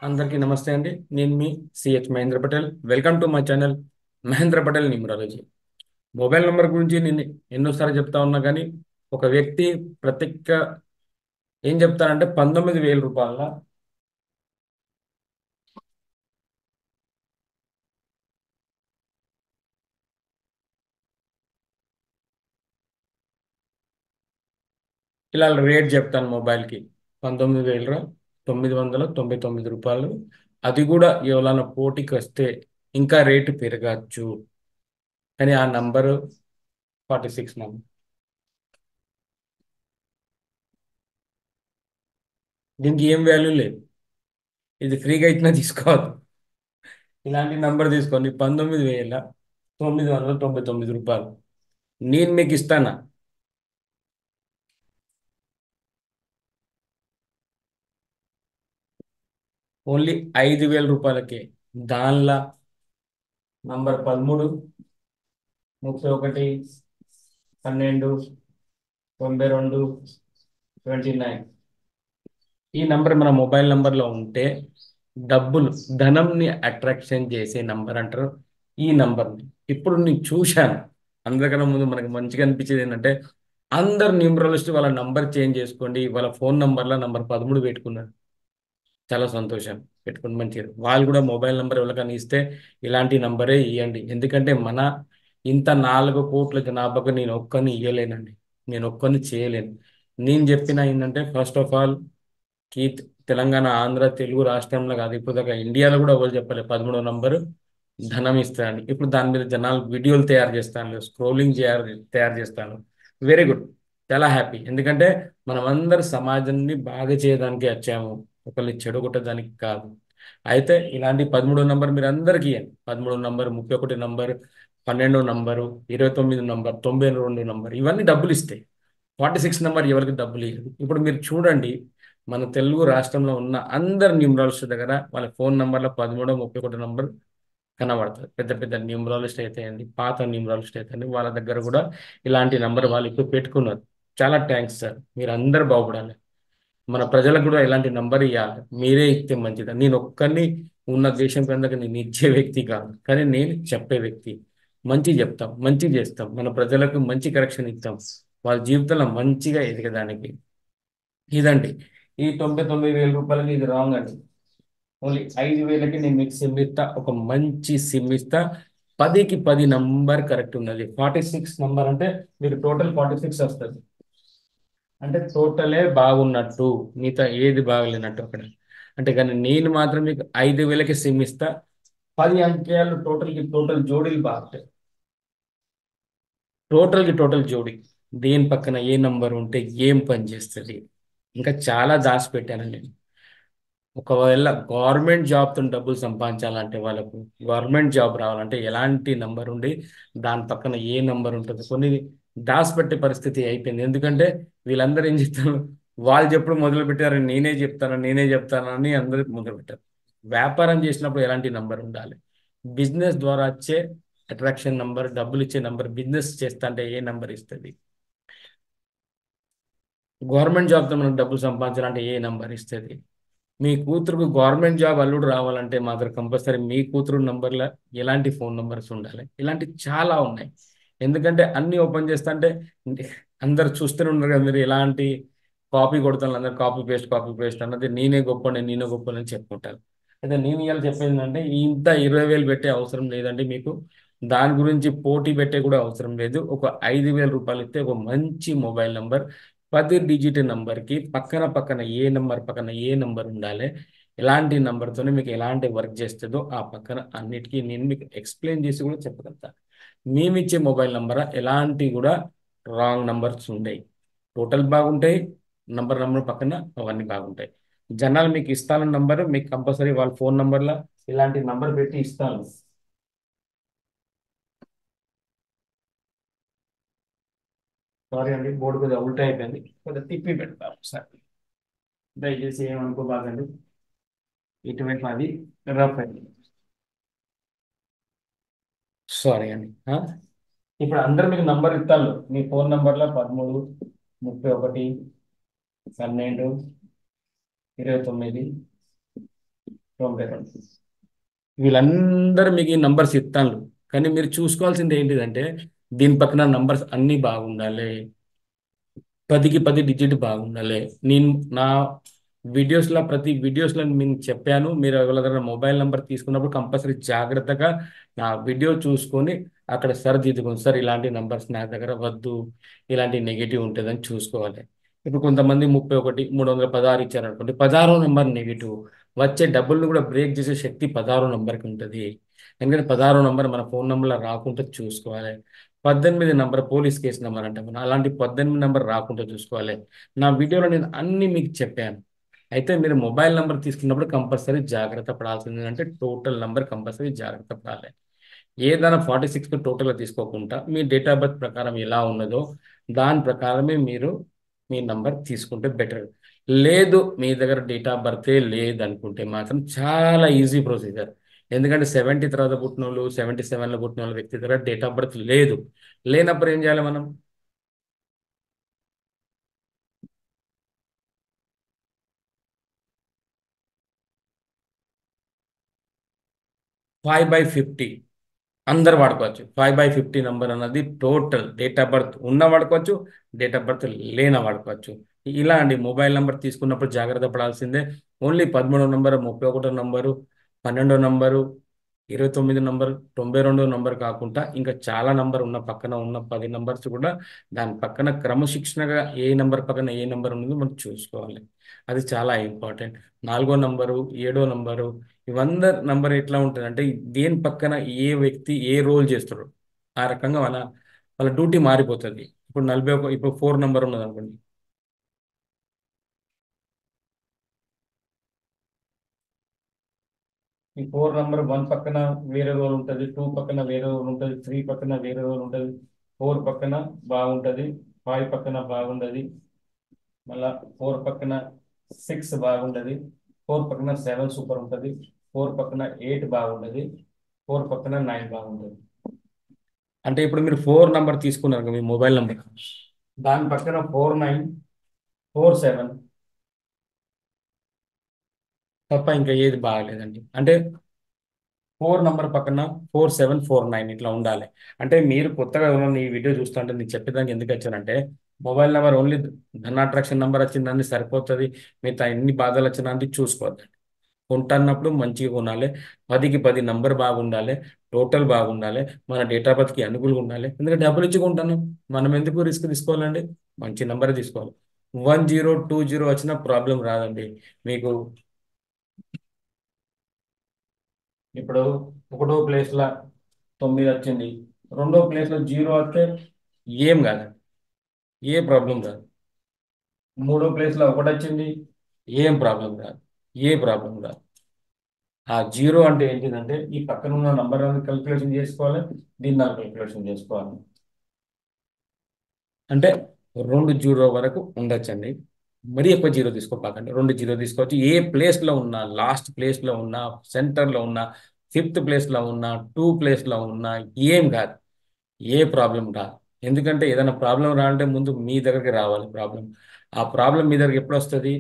అందరికీ నమస్తే అండి. నేను మీ CH Mahendra Patel. Welcome to my channel Mahendra Patel numerology. Mobile number గురించి నేను ఎన్నోసార్లు చెప్తా ఉన్నా కానీ ఒక వ్యక్తి ప్రత్యేక ఏం చెప్తానంటే 19,000 రూపాయల ఇలా రేట్ చెప్తాను మొబైల్కి. 19,999 రూపాయలు. అది కూడా ఎవరైనా పోటీకి వస్తే ఇంకా రేటు పెరగచ్చు. కానీ ఆ నంబరు 46 నంబర్. దీనికి ఏం వాల్యూ లేదు. ఇది ఫ్రీగా ఇచ్చినా తీసుకోవద్దు. ఇలాంటి నంబర్ తీసుకోండి, 19,999 రూపాయలు. నేను మీకు ఇస్తానా? ఓన్లీ 5,000 రూపాయలకే. దానిలో నంబర్ 13, 31, 12, 92, 29. ఈ నంబర్ మన మొబైల్ నంబర్లో ఉంటే డబ్బులు, ధనంని అట్రాక్షన్ చేసే నంబర్ అంటారు ఈ నంబర్ని. ఇప్పుడు నేను చూశాను, అందరికన్నా ముందు మనకి మంచిగా అనిపించేది ఏంటంటే అందరు న్యూమరాలజిస్ట్ వాళ్ళ నంబర్ చేంజ్ చేసుకోండి, వాళ్ళ ఫోన్ నంబర్లో నంబర్ 13 పెట్టుకున్నారు. చాలా సంతోషం. పెట్టుకుని మంచిది. వాళ్ళు కూడా మొబైల్ నంబర్ ఎవరికైనా ఇస్తే ఇలాంటి నంబరే ఇవ్వండి. ఎందుకంటే మన ఇంత 4 కోట్ల జనాభాకు నేను ఒక్కరిని ఇవ్వలేనండి. నేను ఒక్కరిని చేయలేను. నేను చెప్పిన ఏంటంటే ఫస్ట్ ఆఫ్ ఆల్ కి తెలంగాణ, ఆంధ్ర, తెలుగు రాష్ట్రంలో కాదు, ఇప్పుడు దాకా ఇండియాలో కూడా ఎవరు చెప్పలేదు 13వ నంబరు ధనం ఇస్తాను. ఇప్పుడు దాని మీద జనాలు వీడియోలు తయారు చేస్తాను, స్క్రోలింగ్ తయారు చేస్తాను. Very good. చాలా హ్యాపీ. ఎందుకంటే మనం అందరు సమాజాన్ని బాగా చేయడానికి వచ్చాము, ఒకరిని చెడగొట్టడానికి కాదు. అయితే ఇలాంటి 13వ నంబర్ మీరు అందరికీ ఇవ్వండి. 13వ నంబర్, 31 నంబరు, 12వ నంబరు, 29 నంబర్, 92 నంబర్, ఇవన్నీ డబ్బులు ఇస్తాయి. 46 నెంబర్ ఎవరికి డబ్బులు ఇవ్వదు. ఇప్పుడు మీరు చూడండి, మన తెలుగు రాష్ట్రంలో ఉన్న అందరు న్యూమరాలజిస్ట్ దగ్గర వాళ్ళ ఫోన్ నంబర్లో 13, 31 నంబర్ కనబడుతుంది. పెద్ద పెద్ద న్యూమరాలజిస్ట్ అయితే అండి, పాత న్యూమరాలజిస్ట్ అయితే అండి, వాళ్ళ దగ్గర కూడా ఇలాంటి నంబర్ వాళ్ళు ఇప్పుడు పెట్టుకున్నారు. చాలా థ్యాంక్స్ సార్. మీరు అందరు బాగుపడాలి. మన ప్రజలకు కూడా ఇలాంటి నంబర్ ఇవ్వాలి. మీరే ఇస్తే మంచిది. నేను ఒక్కరిని ఉన్న దేశం కిందకి నేను ఇచ్చే వ్యక్తి కాదు, కానీ నేను చెప్పే వ్యక్తి. మంచి చెప్తాం, మంచి చేస్తాం, మన ప్రజలకు మంచి కరెక్షన్ ఇస్తాం, వాళ్ళ జీవితంలో మంచిగా ఎదగడానికి. ఇదండి. ఈ 99,000 రూపాయలకి ఇది రాంగ్ అండి. ఓన్లీ 5,000కి నేను మీకు సిమ్ ఇస్తా, ఒక మంచి సిమ్ ఇస్తా. 10కి 10 నంబర్ కరెక్ట్ ఉన్నది. 46 నంబర్ అంటే మీరు టోటల్ 46 వస్తుంది. అంటే టోటలే బాగున్నట్టు, మిగతా ఏది బాగలేనట్టు అక్కడ. అంటే కానీ నేను మాత్రం మీకు 5,000కి సిమ్ ఇస్తా. 10 అంకెలు టోటల్ జోడీలు బాగుంటాయి. టోటల్ జోడీ దేని పక్కన ఏ నంబర్ ఉంటే ఏం పని చేస్తుంది. ఇంకా చాలా దాచి పెట్టానండి. ఒకవేళ గవర్నమెంట్ జాబ్తో డబ్బులు సంపాదించాలంటే, వాళ్ళకు గవర్నమెంట్ జాబ్ రావాలంటే ఎలాంటి నంబర్ ఉండి దాని పక్కన ఏ నంబర్ ఉంటుంది, కొన్ని దాచిపెట్టే పరిస్థితి అయిపోయింది. ఎందుకంటే వీళ్ళందరూ ఏం చెప్తారు, వాళ్ళు చెప్పుడు మొదలు పెట్టారు, నేనే చెప్తాను అని అందరూ మొదలు పెట్టారు. వ్యాపారం చేసినప్పుడు ఎలాంటి నంబర్ ఉండాలి, బిజినెస్ ద్వారా వచ్చే అట్రాక్షన్ నంబర్, డబ్బులు ఇచ్చే నంబర్, బిజినెస్ చేస్తా అంటే ఏ నంబర్ ఇస్తుంది, గవర్నమెంట్ జాబ్తో మనం డబ్బులు సంపాదించాలంటే ఏ నంబర్ ఇస్తుంది. మీ కూతురుకు గవర్నమెంట్ జాబ్ అల్లుడు రావాలంటే మాత్రం కంపల్సరీ మీ కూతురు నంబర్లో ఎలాంటి ఫోన్ నంబర్స్ ఉండాలి. ఇలాంటి చాలా ఉన్నాయి. ఎందుకంటే అన్ని ఓపెన్ చేస్తా అంటే అందరు చూస్తూనే ఉన్నారు కదా, మీరు ఎలాంటి కాపీ కొడతాను, అందరు కాపీ పేస్ట్ అన్నది నేనే గొప్పని చెప్పుకుంటాను. అయితే నేను ఇవాళ చెప్పేది ఏంటంటే ఇంత 20,000 పెట్టే అవసరం లేదండి మీకు. దాని గురించి పోటీ పెట్టే కూడా అవసరం లేదు. ఒక 5,000 రూపాయలు ఇస్తే ఒక మంచి మొబైల్ నంబర్, 10 డిజిట్ నంబర్కి పక్కన పక్కన ఏ నంబర్ ఉండాలి, ఎలాంటి నంబర్తోనే మీకు ఎలాంటి వర్క్ చేస్తుందో ఆ పక్కన అన్నిటికీ నేను మీకు ఎక్స్ప్లెయిన్ చేసి కూడా చెప్పగలుగుతా. మేమిచ్చే మొబైల్ నంబర్ ఎలాంటి కూడా రాంగ్ నంబర్స్ ఉండవు. టోటల్ బాగుంటాయి, నంబర్ పక్కన అవన్నీ బాగుంటాయి. జనాలు మీకు ఇస్తాను నంబర్, మీకు కంపల్సరీ వాళ్ళ ఫోన్ నంబర్లో ఇలాంటి నంబర్ పెట్టి ఇస్తాను. సారీ అండి, బోర్డు కొద్దిగా ఉల్టా అయిపోయింది, కొద్దిగా తిప్పి పెడతాను సార్. దయచేసి ఏమనుకోబాకండి, ఇటువంటి అది రఫ్ అయింది. సారీ అండి. ఇప్పుడు అందరు మీకు నంబర్ ఇస్తాను, మీ ఫోన్ నంబర్లో 13, 31, 12, 29, 92 వీళ్ళందరూ మీకు ఈ నంబర్స్ ఇస్తాను. కానీ మీరు చూసుకోవాల్సింది ఏంటిదంటే దీని పక్కన నంబర్స్ అన్నీ బాగుండాలి, 10కి 10 డిజిట్ బాగుండాలి. నేను నా వీడియోస్లో ప్రతి వీడియోస్లో నేను చెప్పాను, మీరు ఎవరి దగ్గర మొబైల్ నెంబర్ తీసుకున్నప్పుడు కంపల్సరీ జాగ్రత్తగా నా వీడియో చూసుకొని అక్కడ సరిదిద్దుకోండి. సార్ ఇలాంటి నంబర్స్ నా దగ్గర వద్దు, ఇలాంటి నెగిటివ్ ఉంటుందని చూసుకోవాలి. ఇప్పుడు కొంతమంది 31, 316 ఇచ్చారనుకోండి, 16వ నెంబర్ నెగిటివ్, వచ్చే డబ్బుల్ని కూడా బ్రేక్ చేసే శక్తి 16వ నెంబర్కి ఉంటుంది. ఎందుకంటే 16వ నెంబర్ మన ఫోన్ నెంబర్లో రాకుండా చూసుకోవాలి. 18 నంబర్ పోలీస్ కేసు నెంబర్ అంటే మనం అలాంటి 18 నంబర్ రాకుండా చూసుకోవాలి. నా వీడియోలో నేను అన్ని మీకు చెప్పాను. అయితే మీరు మొబైల్ నెంబర్ తీసుకున్నప్పుడు కంపల్సరీ జాగ్రత్త పడాల్సింది అంటే టోటల్ నెంబర్ కంపల్సరీ జాగ్రత్త పడాలి. ఏదైనా 46 టోటల్గా తీసుకోకుండా మీ డేట్ ఆఫ్ బర్త్ ప్రకారం ఎలా ఉన్నదో దాని ప్రకారమే మీరు మీ నంబర్ తీసుకుంటే బెటర్. లేదు మీ దగ్గర డేట్ ఆఫ్ బర్తే లేదనుకుంటే మాత్రం చాలా ఈజీ ప్రొసీజర్. ఎందుకంటే 70 తర్వాత పుట్టిన వాళ్ళు, 77లో పుట్టిన వాళ్ళ వ్యక్తి దగ్గర డేట్ ఆఫ్ బర్త్ లేదు. లేనప్పుడు ఏం చేయాలి మనం? 5/50 అందరు వాడుకోవచ్చు. 5/50 నంబర్ అన్నది టోటల్ డేట్ ఆఫ్ బర్త్ ఉన్న వాడుకోవచ్చు, డేట్ ఆఫ్ బర్త్ లేన వాడుకోవచ్చు. ఇలా అండి, మొబైల్ నెంబర్ తీసుకున్నప్పుడు జాగ్రత్త పడాల్సిందే. ఓన్లీ 13వ నంబరు, 31వ నంబరు, 12వ నంబరు, 29 నంబర్, 92 నంబర్ కాకుండా ఇంకా చాలా నంబర్ ఉన్న పక్కన ఉన్న 10 నంబర్స్ కూడా దాని పక్కన క్రమశిక్షణగా ఏ నంబర్ పక్కన ఏ నంబర్ ఉన్నదో మనం చూసుకోవాలి. అది చాలా ఇంపార్టెంట్. 4వ నంబరు, 7వ నంబరు, ఇవందరు నంబర్ ఎట్లా ఉంటుంది అంటే దేని పక్కన ఏ వ్యక్తి ఏ రోల్ చేస్తాడు ఆ రకంగా వాళ్ళ డ్యూటీ మారిపోతుంది. ఇప్పుడు 41, ఇప్పుడు 4 నంబర్ ఉన్నది అనుకోండి. ఈ 4 నంబర్ 1 పక్కన వేరే రోల్ ఉంటుంది, 2 పక్కన వేరే రోల్ ఉంటుంది, 3 పక్కన వేరే రోల్ ఉంటుంది, 4 పక్కన బాగుంటుంది, 5 పక్కన బాగుంటుంది, మళ్ళా 4 పక్కన 6 బాగుంటుంది, 4 పక్కన 7 సూపర్ ఉంటుంది, 4 పక్కన 8 బాగుంటుంది, 4 పక్కన 9 బాగుంటుంది. అంటే ఇప్పుడు మీరు 4 నంబర్ తీసుకున్నారు కదా, మీ మొబైల్ నంబర్ దాని పక్కన 49, 47 తప్ప ఇంకా ఏది బాగలేదండి. అంటే 4 నంబర్ పక్కన 4749 ఇట్లా ఉండాలి. అంటే మీరు కొత్తగా ఎవరైనా ఈ వీడియో చూస్తుంటే నేను చెప్పేదానికి ఎందుకు వచ్చానంటే మొబైల్ నెంబర్ ఓన్లీ ధన అట్రాక్షన్ నెంబర్ వచ్చిందని సరిపోతుంది, మిగతా ఎన్ని బాధలు వచ్చినా చూసుకోవద్దు. కొంటున్నప్పుడు మంచిగా కొనాలి, 10కి 10 నంబర్ బాగుండాలి, టోటల్ బాగుండాలి, మన డేట్ ఆఫ్ బర్త్కి అనుకూలంగా ఉండాలి. ఎందుకంటే డబ్బులు ఇచ్చి కొంటాను, మనం ఎందుకు రిస్క్ తీసుకోవాలండి? మంచి నెంబర్ తీసుకోవాలి. 1020 వచ్చిన ప్రాబ్లం రాదండి మీకు. ఇప్పుడు ఒకటో ప్లేస్లో 9 వచ్చింది, రెండో ప్లేస్లో 0 వస్తే ఏం కాదు, ఏ ప్రాబ్లం రాదు. మూడో ప్లేస్లో 1 వచ్చింది, ఏం ప్రాబ్లం రాదు, ఏ ప్రాబ్లం రాదు. ఆ 0 అంటే ఏంటిదంటే ఈ పక్కన ఉన్న నంబర్ క్యాలిక్యులేషన్ చేసుకోవాలి, దీన్ని క్యాలిక్యులేషన్ చేసుకోవాలి. అంటే 2 0 వరకు ఉండొచ్చండి. మరీ ఎక్కువ 0 తీసుకోపాకండి. 2 0 తీసుకోవచ్చు. ఏ ప్లేస్లో ఉన్నా, లాస్ట్ ప్లేస్లో ఉన్నా, సెంటర్లో ఉన్నా, ఫిఫ్త్ ప్లేస్లో ఉన్నా, 2 ప్లేస్లో ఉన్నా ఏం కాదు, ఏ ప్రాబ్లం రాదు. ఎందుకంటే ఏదైనా ప్రాబ్లం రావాలంటే ముందు మీ దగ్గరికి రావాలి ప్రాబ్లం. ఆ ప్రాబ్లం మీ దగ్గరికి ఎప్పుడు వస్తుంది?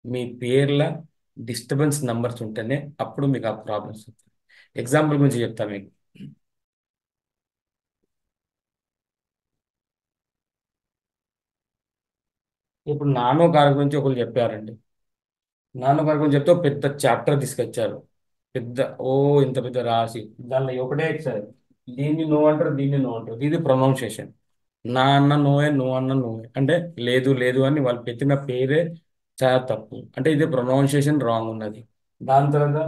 మీ పేర్ల డిస్టర్బెన్స్ నంబర్స్ ఉంటేనే అప్పుడు మీకు ఆ ప్రాబ్లమ్స్ వస్తాయి. ఎగ్జాంపుల్ గురించి చెప్తాను మీకు. ఇప్పుడు నానో కార్ గురించి ఒకరు చెప్పారండి. నానో కార్ గురించి చెప్తే ఒక పెద్ద చాప్టర్ తీసుకొచ్చారు. పెద్ద ఓ ఇంత పెద్ద రాసి దానిలో ఒకటే సార్, దీన్ని నో అంటారు, దీన్ని నో అంటారు. ఇది ప్రొనౌన్సియేషన్. నా అన్న నోయే, నువ్వు అన్న నోయే అంటే లేదు లేదు అని వాళ్ళు పెట్టిన పేరే చాలా తప్పు. అంటే ఇది ప్రొనౌన్సియేషన్ రాంగ్ ఉన్నది. దాని తర్వాత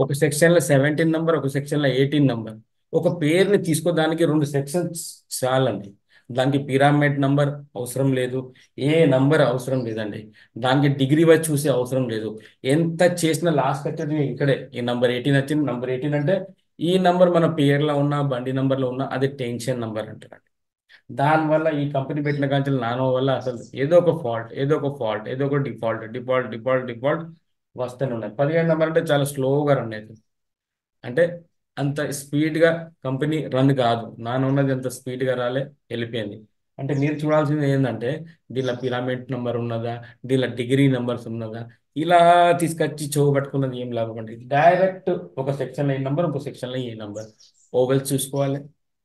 ఒక సెక్షన్లో 17 నంబర్, ఒక సెక్షన్లో 18 నంబర్. ఒక పేరుని తీసుకోదానికి 2 సెక్షన్స్ చాలండి. దానికి పిరామిడ్ నంబర్ అవసరం లేదు, ఏ నంబర్ అవసరం లేదండి. దానికి డిగ్రీ వచ్చి చూసే అవసరం లేదు. ఎంత చేసినా లాస్ట్ వచ్చేది ఇక్కడే, ఈ నంబర్ 18 వచ్చింది, నంబర్ 18 అంటే ఈ నంబర్ మన పేర్లో ఉన్న బండి నంబర్లో ఉన్న అది టెన్షన్ నంబర్ అంటారు. దానివల్ల ఈ కంపెనీ పెట్టిన కాంచెలు నానో వల్ల అసలు ఏదో ఒక ఫాల్ట్, ఏదో ఒక ఫాల్ట్, ఏదో ఒక డిఫాల్ట్ డిఫాల్ట్ డిఫాల్ట్ డిఫాల్ట్ వస్తూనే ఉన్నాయి. 15 నెంబర్ అంటే చాలా స్లోగా రన్ అవుతుంది. అంటే అంత స్పీడ్గా కంపెనీ రన్ కాదు. నాన్న ఉన్నది అంత స్పీడ్గా రాలే, వెళ్ళిపోయింది. అంటే మీరు చూడాల్సింది ఏంటంటే దీనిలో పిరమిడ్ నెంబర్ ఉన్నదా, దీనిలో డిగ్రీ నెంబర్స్ ఉన్నదా, ఇలా తీసుకొచ్చి చెవు పట్టుకున్నది ఏం లాభం అండి. డైరెక్ట్ ఒక సెక్షన్లో ఈ నెంబర్, ఇంకో సెక్షన్లో ఈ నెంబర్, ఓవెల్స్ చూసుకోవాలి,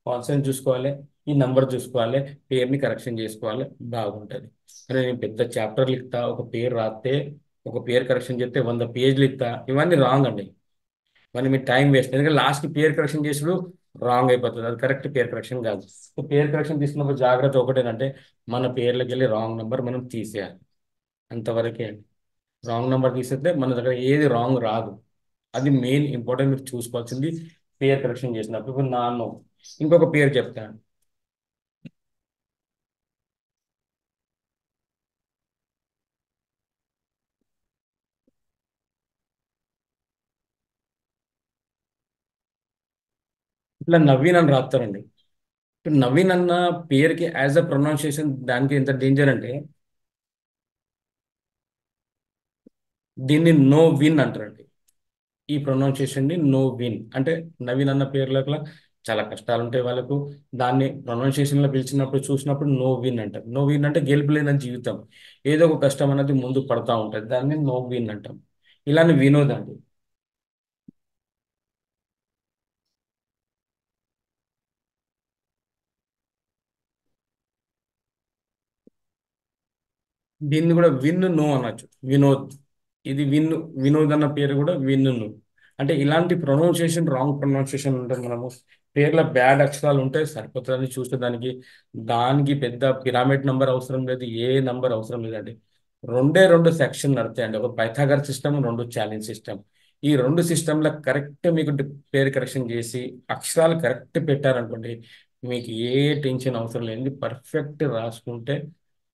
కాన్సెంట్ చూసుకోవాలి, ఈ నంబర్ చూసుకోవాలి, పేరుని కరెక్షన్ చేసుకోవాలి, బాగుంటుంది. కానీ నేను పెద్ద చాప్టర్లు ఇస్తా, ఒక పేరు రాస్తే, ఒక పేరు కరెక్షన్ చేస్తే 100 పేజీలు ఇస్తా, ఇవన్నీ రాంగ్ అండి. మళ్ళీ మీ టైం వేస్ట్. ఎందుకంటే లాస్ట్కి పేరు కరెక్షన్ చేసుడు రాంగ్ అయిపోతుంది. అది కరెక్ట్ పేరు కరెక్షన్ కాదు. సో పేరు కరెక్షన్ తీసుకున్నప్పుడు జాగ్రత్త ఒకటేనంటే మన పేర్లోకి వెళ్ళి రాంగ్ నెంబర్ మనం తీసేయాలి. అంతవరకే అండి. రాంగ్ నెంబర్ తీసేస్తే మన దగ్గర ఏది రాంగ్ రాదు. అది మెయిన్ ఇంపార్టెంట్ మీరు చూసుకోవాల్సింది పేరు కరెక్షన్ చేసినప్పుడు. ఇప్పుడు నాన్న ఇంకొక పేరు చెప్తాను. ఇట్లా నవీన్ అని రాస్తారండి. ఇప్పుడు నవీన్ అన్న పేరుకి యాజ్ అ ప్రొనౌన్సియేషన్ దానికి ఎంత డేంజర్ అంటే దీన్ని నో విన్ అంటారండి. ఈ ప్రొనౌన్సియేషన్ని నో విన్ అంటే నవీన్ అన్న పేర్లకు చాలా కష్టాలు ఉంటాయి వాళ్ళకు. దాన్ని ప్రొనౌన్సియేషన్లో పిలిచినప్పుడు చూసినప్పుడు నో విన్ అంటారు. నో విన్ అంటే గెలుపు లేని జీవితం, ఏదో ఒక కష్టం అనేది ముందు పడతా ఉంటుంది. దాన్ని నో విన్ అంటాం. ఇలానే వినోద్ అండి. దీన్ని కూడా విన్ నో అనొచ్చు, వినోద్. ఇది విన్, వినోద్ అన్న పేరు కూడా విన్ ను. అంటే ఇలాంటి ప్రొనౌన్సియేషన్, రాంగ్ ప్రొనౌన్సియేషన్ ఉంటుంది. మనము పేర్ల బ్యాడ్ అక్షరాలు ఉంటే సరిపోతుందని చూస్తే దానికి దానికి పెద్ద పిరమిడ్ నంబర్ అవసరం లేదు, ఏ నంబర్ అవసరం లేదండి. రెండే రెండు సెక్షన్ నడతాయండి. ఒక పైథాగర్ సిస్టమ్, రెండు ఛాలెంజ్ సిస్టమ్. ఈ రెండు సిస్టంలో కరెక్ట్ మీకు పేరు కరెక్షన్ చేసి అక్షరాలు కరెక్ట్ పెట్టారనుకోండి, మీకు ఏ టెన్షన్ అవసరం లేని పర్ఫెక్ట్ రాసుకుంటే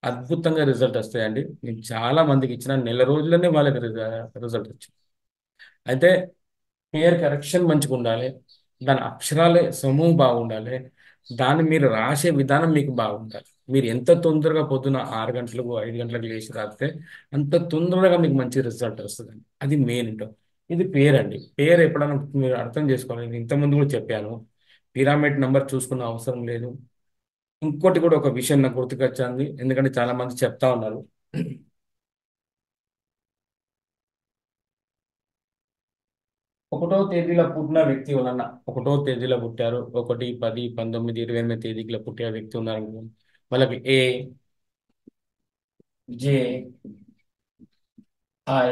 అద్భుతంగా రిజల్ట్ వస్తాయండి. నేను చాలా మందికి ఇచ్చిన నెల రోజుల్లోనే వాళ్ళకి రిజల్ట్ వచ్చింది. అయితే పేరు కరెక్షన్ మంచిగా ఉండాలి, దాని అక్షరాలే సమూహం బాగుండాలి, దాన్ని మీరు రాసే విధానం మీకు బాగుండాలి. మీరు ఎంత తొందరగా పొద్దున 6 గంటలకు 5 గంటలకు లేచి రాస్తే అంత తొందరగా మీకు మంచి రిజల్ట్ వస్తుందండి. అది మెయిన్ ఇంటో. ఇది పేరండి. పేరు ఎప్పుడైనా మీరు అర్థం చేసుకోవాలి. నేను ఇంతకుముందు కూడా చెప్పాను, పిరమిడ్ నెంబర్ చూసుకున్న అవసరం లేదు. ఇంకోటి కూడా ఒక విషయం నాకు గుర్తుకొచ్చింది, ఎందుకంటే చాలా మంది చెప్తా ఉన్నారు. ఒకటో తేదీలో పుట్టిన వ్యక్తి ఎవరన్నా, ఒకటో తేదీలో పుట్టారు, 1, 10, 19, 28 తేదీలో పుట్టిన వ్యక్తి ఉన్నారు, వాళ్ళకి జే, ఐ,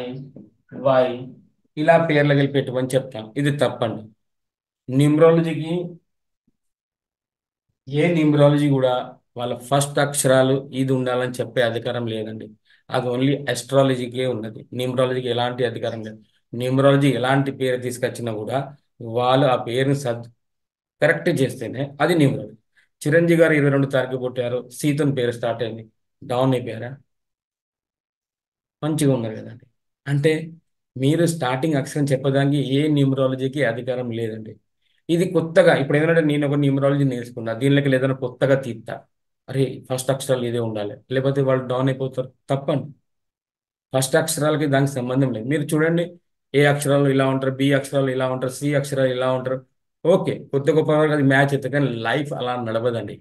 వై ఇలా పేర్లు కలిపి పెట్టుకొని చెప్తాను. ఇది తప్పండి. న్యూమరాలజీకి, ఏ న్యూమరాలజీ కూడా వాళ్ళ ఫస్ట్ అక్షరాలు ఇది ఉండాలని చెప్పే అధికారం లేదండి. అది ఓన్లీ అస్ట్రాలజీకే ఉన్నది. న్యూమరాలజీకి ఎలాంటి అధికారం లేదు. న్యూమరాలజీ ఎలాంటి పేరు తీసుకొచ్చినా కూడా వాళ్ళు ఆ పేరుని కరెక్ట్ చేస్తేనే అది న్యూమరాలజీ. చిరంజీవి గారు 22 తారీఖు పుట్టారు, సీతన్ పేరు స్టార్ట్ అయింది, డౌన్ అయిపోయారా? మంచిగా ఉన్నారు కదండి. అంటే మీరు స్టార్టింగ్ అక్షరం చెప్పడానికి ఏ న్యూమరాలజీకి అధికారం లేదండి. ఇది కొత్తగా ఇప్పుడు ఏదంటే నేను ఒక న్యూమరాలజీ నేర్చుకున్నా, దీనిలోకి ఏదైనా కొత్తగా తీస్తా, అరే ఫస్ట్ అక్షరాలు ఇదే ఉండాలి, లేకపోతే వాళ్ళు డౌన్ అయిపోతారు. తప్పండి. ఫస్ట్ అక్షరాలకి దానికి సంబంధం లేదు. మీరు చూడండి, ఏ అక్షరాలు ఇలా ఉంటారు, బి అక్షరాలు ఇలా ఉంటారు, సి అక్షరాలు ఇలా ఉంటారు. ఓకే, కొద్ది గొప్ప వరకు అది మ్యాచ్ అవుతుంది, కానీ లైఫ్ అలా నడవదండి.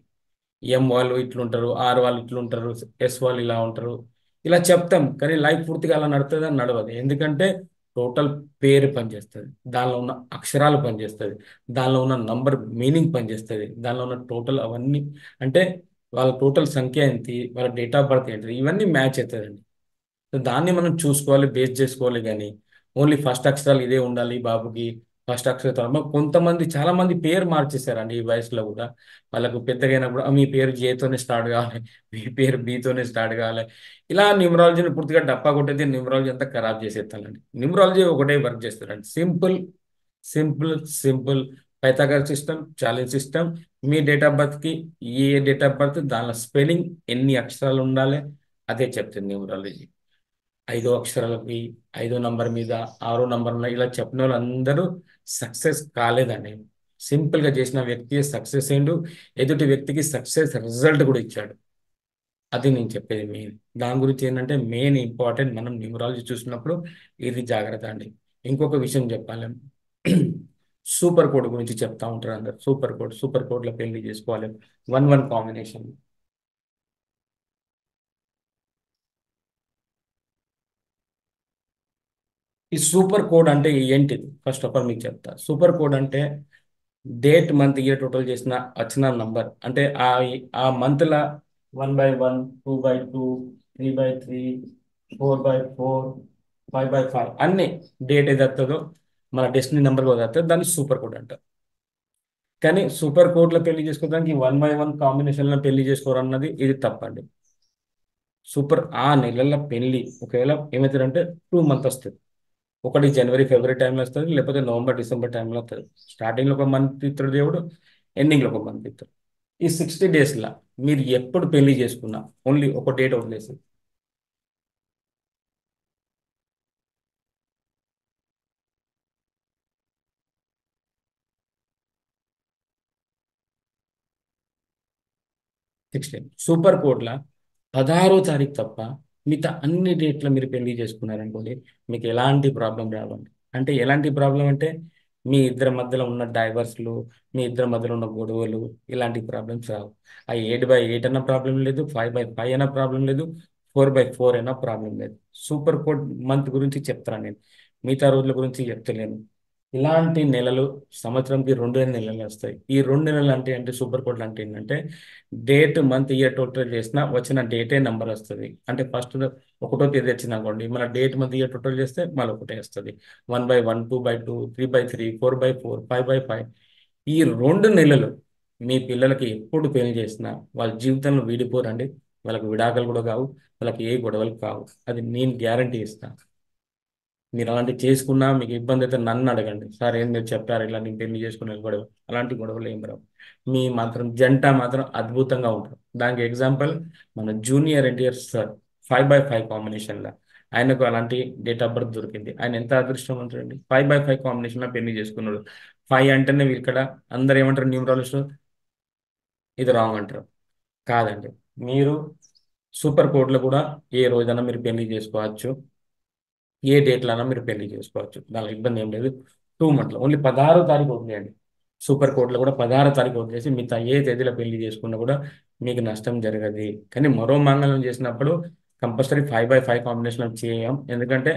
ఎం వాళ్ళు ఇట్లుంటారు, ఆర్ వాళ్ళు ఇట్లుంటారు, ఎస్ వాళ్ళు ఇలా ఉంటారు, ఇలా చెప్తాం. కానీ లైఫ్ పూర్తిగా అలా నడుతుంది అని నడవదు. ఎందుకంటే టోటల్ పేరు పనిచేస్తుంది, దానిలో ఉన్న అక్షరాలు పనిచేస్తుంది, దానిలో ఉన్న నంబర్ మీనింగ్ పనిచేస్తుంది, దానిలో ఉన్న టోటల్ అవన్నీ, అంటే వాళ్ళ టోటల్ సంఖ్య ఏంటి, వాళ్ళ డేట్ ఆఫ్ బర్త్ ఏంటి, ఇవన్నీ మ్యాచ్ అవుతుందండి. సో దాన్ని మనం చూసుకోవాలి, బేస్ చేసుకోవాలి. కానీ ఓన్లీ ఫస్ట్ అక్షరాలు ఇదే ఉండాలి బాబుకి, ఫస్ట్ అక్షరం కొంతమంది చాలా మంది పేరు మార్చేశారండి ఈ వయసులో కూడా. వాళ్ళకు పెద్దగా అయినప్పుడు మీ పేరు జేతోనే స్టార్ట్ కావాలి, మీ పేరు బీతోనే స్టార్ట్ కావాలి, ఇలా న్యూమరాలజీని పూర్తిగా డప్పా కొట్టేది, న్యూమరాలజీ అంతా ఖరాబ్ చేసేస్తానండి. న్యూమరాలజీ ఒకటే వర్క్ చేస్తారండి, simple simple simple. Pythagoras system, challenge system, మీ డేట్ ఆఫ్ బర్త్కి ఏ డేట్ ఆఫ్ బర్త్ దానిలో స్పెల్లింగ్ ఎన్ని అక్షరాలు ఉండాలి అదే చెప్తుంది న్యూమరాలజీ. ఐదో అక్షరాలకి, ఐదో నంబర్ మీద, ఆరో నంబర్ మీద ఇలా చెప్పిన వాళ్ళందరూ సక్సెస్ కాలేదండి. సింపుల్ గా చేసిన వ్యక్తి సక్సెస్ అయిండు, ఎదుటి వ్యక్తికి సక్సెస్ రిజల్ట్ కూడా ఇచ్చాడు. అది నేను చెప్పేది మెయిన్. దాని గురించి ఏంటంటే మెయిన్ ఇంపార్టెంట్ మనం న్యూమరాలజీ చూసినప్పుడు ఇది జాగ్రత్త అండి. ఇంకొక విషయం చెప్పాలి. సూపర్ కోడ్ గురించి చెప్తా ఉంటారు అందరు. సూపర్ కోడ్ లో పెళ్లి చేసుకోవాలి. 1-1 కాంబినేషన్. ఈ సూపర్ కోడ్ అంటే ఏంటిది? ఫస్ట్ ఆఫ్ ఆల్ మీకు చెప్తా. సూపర్ కోడ్ అంటే డేట్, మంత్, ఇయర్ టోటల్ చేసిన వచ్చిన నంబర్ అంటే ఆ మంత్ లా 1/1, 2/2, 3/3, 4/4, 5/5 అన్ని డేట్ ఏది వస్తుందో మన డెస్టినీ నెంబర్ కూడా వస్తుంది, దాన్ని సూపర్ కోడ్ అంటారు. కానీ సూపర్ కోడ్ లో పెళ్లి చేసుకోవడానికి 1/1 కాంబినేషన్ లో పెళ్లి చేసుకోవాలన్నది ఇది తప్పండి. ఆ నెలల పెళ్లి ఒకవేళ ఏమవుతుందంటే 2 మంత్ వస్తుంది. ఒకటి జనవరి ఫిబ్రవరి టైంలో వస్తుంది, లేకపోతే నవంబర్ డిసెంబర్ టైంలో వస్తుంది. స్టార్టింగ్లో ఒక మంత్ ఇస్తాడు దేవుడు, ఎండింగ్లో ఒక మంత్ ఇస్తాడు. ఈ 60 డేస్లో మీరు ఎప్పుడు పెళ్లి చేసుకున్నా ఓన్లీ ఒక డేట్ వదిలేసి 16 సూపర్ కోడ్ల 16వ తారీఖు తప్ప మిగతా అన్ని డేట్ల మీరు పెళ్లి చేసుకున్నారనుకోండి, మీకు ఎలాంటి ప్రాబ్లం రావండి. అంటే ఎలాంటి ప్రాబ్లం అంటే మీ ఇద్దరి మధ్యలో ఉన్న డైవర్స్లు, మీ ఇద్దరి మధ్యలో ఉన్న గొడవలు, ఇలాంటి ప్రాబ్లమ్స్ రావు. ఆ 8/8 అన్న ప్రాబ్లం లేదు, 5/5 అయినా ప్రాబ్లం లేదు, 4/4 అయినా ప్రాబ్లం లేదు. సూపర్ కోడ్ మంత్ గురించి చెప్తాను నేను, మిగతా రోజుల గురించి చెప్తలేను. ఇలాంటి నెలలు సంవత్సరంకి 2 నెలలు వస్తాయి. ఈ 2 నెలలు అంటే సూపర్ కోడ్లు అంటే ఏంటంటే డేట్, మంత్, ఇయర్ టోటల్ చేసినా వచ్చిన డేటే నెంబర్ వస్తుంది. అంటే ఫస్ట్ ఒకటో తేదీ వచ్చింది అనుకోండి, మన డేట్, మంత్, ఇయర్ టోటల్ చేస్తే మళ్ళీ ఒకటే వస్తుంది. 1/1, 2/2, 3/3, 4/4, 5/5. ఈ 2 నెలలు మీ పిల్లలకి ఎప్పుడు పెళ్లి చేసినా వాళ్ళ జీవితంలో విడిపోరండి. వాళ్ళకి విడాకులు కూడా కావు, వాళ్ళకి ఏ గొడవలు కావు. అది నేను గ్యారంటీ ఇస్తాను. మీరు అలాంటి చేసుకున్నా మీకు ఇబ్బంది అయితే నన్ను అడగండి, సార్ ఏం మీరు చెప్పారు ఇలా నేను పెళ్లి చేసుకునే గొడవ. అలాంటి గొడవలు ఏం రావు. మీ మాత్రం జంట మాత్రం అద్భుతంగా ఉంటారు. దానికి ఎగ్జాంపుల్ మన జూనియర్ ఎన్టీఆర్ సార్, 5/5 కాంబినేషన్లో ఆయనకు అలాంటి డేట్ ఆఫ్ బర్త్ దొరికింది. ఆయన ఎంత అదృష్టవంతుడండి, 5/5 కాంబినేషన్లో పెళ్లి చేసుకున్నాడు. 5 అంటేనే ఇక్కడ అందరు ఏమంటారు న్యూమరాలజిస్ట్, ఇది రాంగ్ అంటారు. కాదండి, మీరు సూపర్ కోడ్లో కూడా ఏ రోజైనా మీరు పెళ్లి చేసుకోవచ్చు, ఏ డేట్లైనా మీరు పెళ్లి చేసుకోవచ్చు. దానికి ఇబ్బంది ఏం లేదు. 2 మంత్లో ఓన్లీ 16వ తారీఖు వదిలేయండి. సూపర్ కోడ్లో కూడా 16వ తారీఖు వదిలేసి మిగతా ఏ తేదీలో పెళ్లి చేసుకున్నా కూడా మీకు నష్టం జరగదు. కానీ మరో మంగళం చేసినప్పుడు కంపల్సరీ 5/5 కాంబినేషన్ చేయం. ఎందుకంటే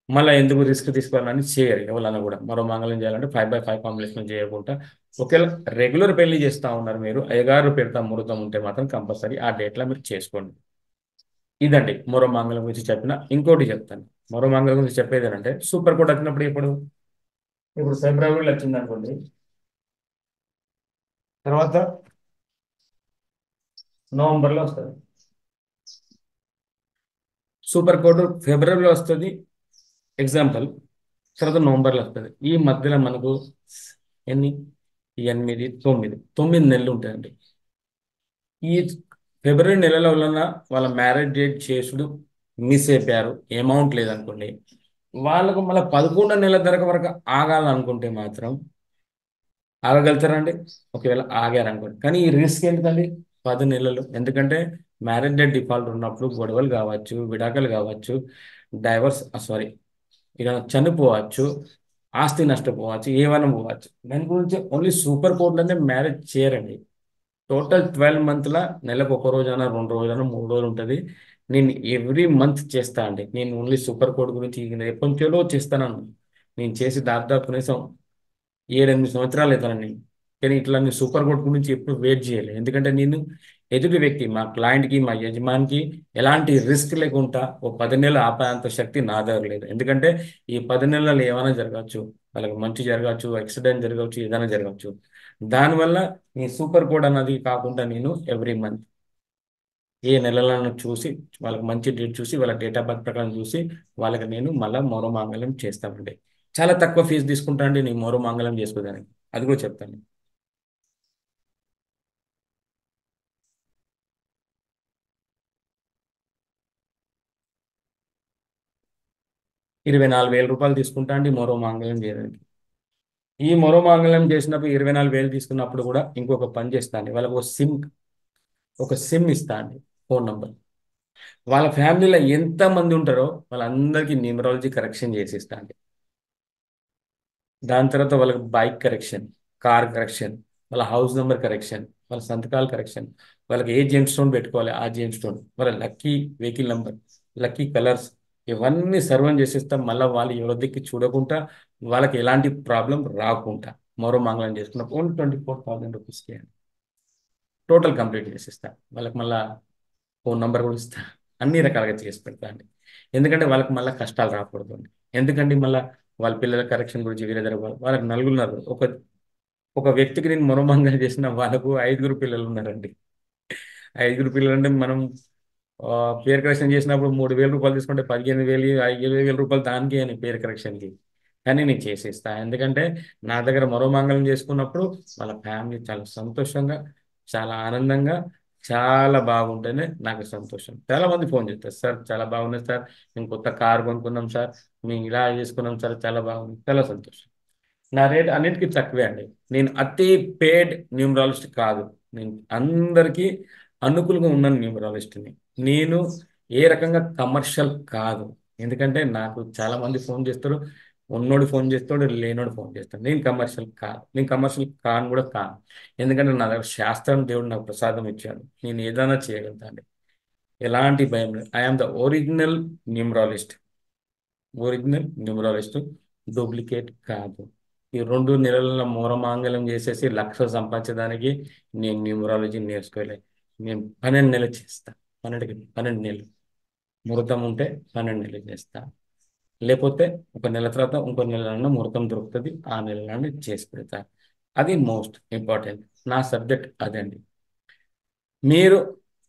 మళ్ళీ ఎందుకు రిస్క్ తీసుకోవాలని చేయరు ఎవరైనా కూడా. మరో మంగళం చేయాలంటే 5/5 కాంబినేషన్ చేయకుండా ఒకవేళ రెగ్యులర్ పెళ్లి చేస్తూ ఉన్నారు మీరు, అయ్యగారు పెడతా ముహూర్తం ఉంటే మాత్రం కంపల్సరీ ఆ డేట్లో మీరు చేసుకోండి. ఇదండి మరో మంగళం గురించి చెప్పిన. ఇంకోటి చెప్తాను. మరో మంగళం గురించి చెప్పేది ఏంటంటే సూపర్ కోడ్ వచ్చినప్పుడు ఇప్పుడు ఫిబ్రవరిలో వచ్చింది అనుకోండి, తర్వాత నవంబర్లో వస్తుంది. సూపర్ కోడ్ ఫిబ్రవరిలో వస్తుంది ఎగ్జాంపుల్, తర్వాత నవంబర్లో వస్తుంది. ఈ మధ్యలో మనకు ఎన్ని, 8, 9 నెలలు ఉంటాయండి. ఈ ఫిబ్రవరి నెలలో వలన వాళ్ళ మ్యారేజ్ డేట్ చేసుడు మిస్ అయిపోయారు, అమౌంట్ లేదనుకోండి, వాళ్ళకు మళ్ళీ 11వ నెల వరకు ఆగాలనుకుంటే మాత్రం ఆగగలుగుతారండి. ఒకవేళ ఆగారనుకోండి, కానీ ఈ రిస్క్ ఎందుకండి 10 నెలలు. ఎందుకంటే మ్యారేజ్ డేట్ డిఫాల్ట్ ఉన్నప్పుడు గొడవలు కావచ్చు, విడాకులు కావచ్చు, డైవర్స్ సారీ ఇక చనిపోవచ్చు, ఆస్తి నష్టపోవచ్చు, ఏమైనా పోవచ్చు. దాని గురించి ఓన్లీ సూపర్ కోర్టులోనే మ్యారేజ్ చేయరండి. టోటల్ 12 మంత్ల నెలకు ఒక రోజైనా, 2 రోజైనా, 3 రోజులు ఉంటుంది. నేను ఎవ్రీ మంత్ చేస్తా అండి. నేను ఓన్లీ సూపర్ కోడ్ గురించి ఎప్పటి నుంచో చేస్తాను. నేను చేసి దాదాపు కనీసం 7, 8 సంవత్సరాలు అవుతానండి. కానీ ఇట్లా నేను సూపర్ కోడ్ గురించి ఎప్పుడు వెయిట్ చేయలేదు. ఎందుకంటే నేను ఎదుటి వ్యక్తి, మా క్లయింట్కి, మా యజమానికి ఎలాంటి రిస్క్ లేకుండా ఓ 10 నెలలు ఆపేంత శక్తి నా దగ్గర లేదు. ఎందుకంటే ఈ 10 నెలలు ఏమైనా జరగచ్చు, వాళ్ళకి మంచి జరగచ్చు, యాక్సిడెంట్ జరగచ్చు, ఏదైనా జరగచ్చు. దానివల్ల ఈ సూపర్ కోడ్ అన్నది కాకుండా నేను ఎవ్రీ మంత్ ఏ నెలలను చూసి వాళ్ళకి మంచి డేట్ చూసి వాళ్ళ డేట్ ఆఫ్ బర్త్ ప్రకారం చూసి వాళ్ళకి నేను మళ్ళీ మరో మాంగళ్యం చేస్తానండి. చాలా తక్కువ ఫీజు తీసుకుంటానండి నేను మరో మాంగళ్యం చేసుకోదానికి. అది కూడా చెప్తాను. 24,000 రూపాయలు తీసుకుంటా అండి మరో మాంగళ్యం చేయడానికి. ఈ మరో మాంగళ్యం చేసినప్పుడు 24,000 తీసుకున్నప్పుడు కూడా ఇంకొక పని చేస్తా అండి, వాళ్ళకి ఒక సిమ్ ఇస్తా అండి, ఫోన్ నంబర్. వాళ్ళ ఫ్యామిలీలో ఎంత మంది ఉంటారో వాళ్ళందరికీ న్యూమరాలజీ కరెక్షన్ చేసిస్తా అండి. దాని తర్వాత వాళ్ళకి బైక్ కరెక్షన్, కార్ కరెక్షన్, వాళ్ళ హౌస్ నెంబర్ కరెక్షన్, వాళ్ళ సంతకాలు కరెక్షన్, వాళ్ళకి ఏ జెమ్ స్టోన్ పెట్టుకోవాలి ఆ జెమ్ స్టోన్, వాళ్ళ lucky vehicle number, lucky colours, ఇవన్నీ సర్వం చేసేస్తాం. మళ్ళీ వాళ్ళు ఎవరికి చూడకుండా, వాళ్ళకి ఎలాంటి ప్రాబ్లం రాకుండా మరో మంగళం చేసుకున్న ఓన్లీ 24,000 రూపీస్కి టోటల్ కంప్లీట్ చేసేస్తా. వాళ్ళకి మళ్ళీ ఫోన్ నంబర్ కూడా ఇస్తా, అన్ని రకాలుగా చేసి పెడతా అండి. ఎందుకంటే వాళ్ళకి మళ్ళీ కష్టాలు రాకూడదు అండి. ఎందుకంటే మళ్ళీ వాళ్ళ పిల్లల కరెక్షన్ గురించి వేరే దగ్గర వాళ్ళకి నలుగురున్నారు. ఒక వ్యక్తికి నేను మనోమంగళం చేసిన వాళ్ళకు 5 పిల్లలు ఉన్నారండి. 5 పిల్లలు అంటే మనం ఆ, పేరు కరెక్షన్ చేసినప్పుడు 3,000 రూపాయలు తీసుకుంటే 15,000, 5,000 రూపాయలు దానికి అని పేరు కరెక్షన్కి. కానీ నేను చేసేస్తా, ఎందుకంటే నా దగ్గర మరో మంగళం చేసుకున్నప్పుడు వాళ్ళ ఫ్యామిలీ చాలా సంతోషంగా, చాలా ఆనందంగా, చాలా బాగుంటేనే నాకు సంతోషం. చాలా మంది ఫోన్ చేస్తారు, సార్ చాలా బాగున్నది సార్, మేము కొత్త కార్ కొనుక్కున్నాం సార్, మేము ఇలా చేసుకున్నాం సార్, చాలా బాగుంది, చాలా సంతోషం. నా రేట్ అన్నిటికీ తక్కువే అండి. నేను అతి పేడ్ న్యూమరాలజిస్ట్ కాదు. నేను అందరికీ అనుకూలంగా ఉన్న న్యూమరాలజిస్ట్ని. నేను ఏ రకంగా కమర్షియల్ కాదు. ఎందుకంటే నాకు చాలా మంది ఫోన్ చేస్తారు, ఉన్నోడు ఫోన్ చేస్తాడు, లేనోడు ఫోన్ చేస్తాడు. నేను కమర్షియల్ కాదు, నేను కమర్షియల్ కాను కూడా కాను. ఎందుకంటే నా దగ్గర శాస్త్రం, దేవుడు నాకు ప్రసాదం ఇచ్చాడు, నేను ఏదైనా చేయగలుగుతాను. ఎలాంటి భయం లేదు. I'm the original numerologist, duplicate కాదు. ఈ 2 నెలల మూరమాంగల్యం చేసేసి లక్ష సంపాదించడానికి నేను న్యూమరాలజీ నేర్చుకోలే. నేను 12 నెలలు చేస్తా. 12 నెలలు ముహూర్తం ఉంటే 12 నెలలు చేస్తా. లేకపోతే ఒక నెల తర్వాత ఇంకో నెలలో ముహూర్తం దొరుకుతుంది, ఆ నెలలోనే చేసి పెడతా. అది మోస్ట్ ఇంపార్టెంట్. నా సబ్జెక్ట్ అదండి. మీరు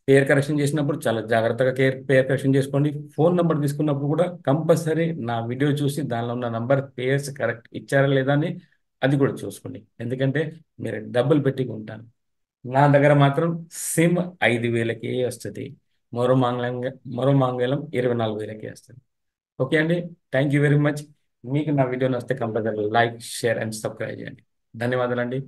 పేరు కరెక్షన్ చేసినప్పుడు చాలా జాగ్రత్తగా పేరు కరెక్షన్ చేసుకోండి. ఫోన్ నెంబర్ తీసుకున్నప్పుడు కూడా కంపల్సరీ నా వీడియో చూసి దానిలో ఉన్న నంబర్ పేర్స్ కరెక్ట్ ఇచ్చారా లేదా అని అది కూడా చూసుకోండి. ఎందుకంటే మీరు డబ్బులు పెట్టి ఉంటాను. నా దగ్గర మాత్రం సిమ్ 5,000కే వస్తుంది, మరో మాంగళ్యం 24,000కే వస్తుంది. ఓకే అండి, థ్యాంక్ యూ వెరీ మచ్. మీకు నా వీడియో నచ్చితే compulsory like, share and subscribe చేయండి. ధన్యవాదాలండి.